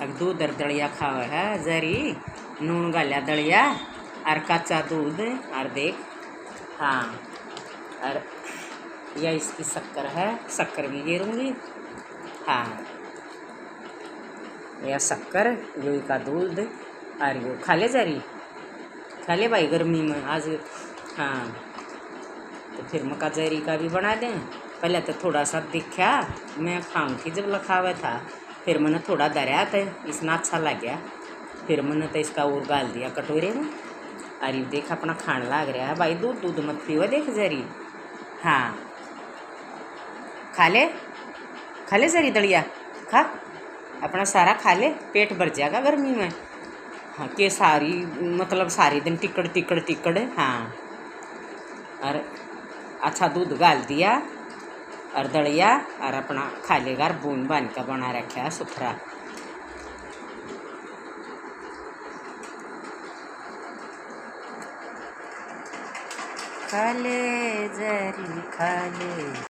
अब दूध और दलिया खावा है जरी नून गालिया दलिया और कच्चा दूध और देख। हाँ और यह इसकी शक्कर है, शक्कर भी गिरूँगी। हाँ यह शक्कर यो का दूध और यो खा ले जरी, खा ले भाई गर्मी में आज। हाँ तो फिर मका जरी का भी बना दें। पहले तो थोड़ा सा दिखा मैं खाऊंगी जब लखावा था, फिर मैंने थोड़ा दरिया तो इतना अच्छा लग गया, फिर मैंने तो इसका और गाल दिया कटोरे में। अरे देख अपना खान लग रहा है भाई, दूध दूध मत पीवा देख जरी। हाँ खा ले जरी दलिया खा, अपना सारा खा ले, पेट भर जाएगा गर्मी में। हाँ के सारी मतलब सारी दिन टिकड़ टिकड़ टिकड़। हाँ और अच्छा दूध गाल दिया और दलिया और अपना खा लेगा और बून बान का बना रखा है सुथरा। खा ले जरी खा ले।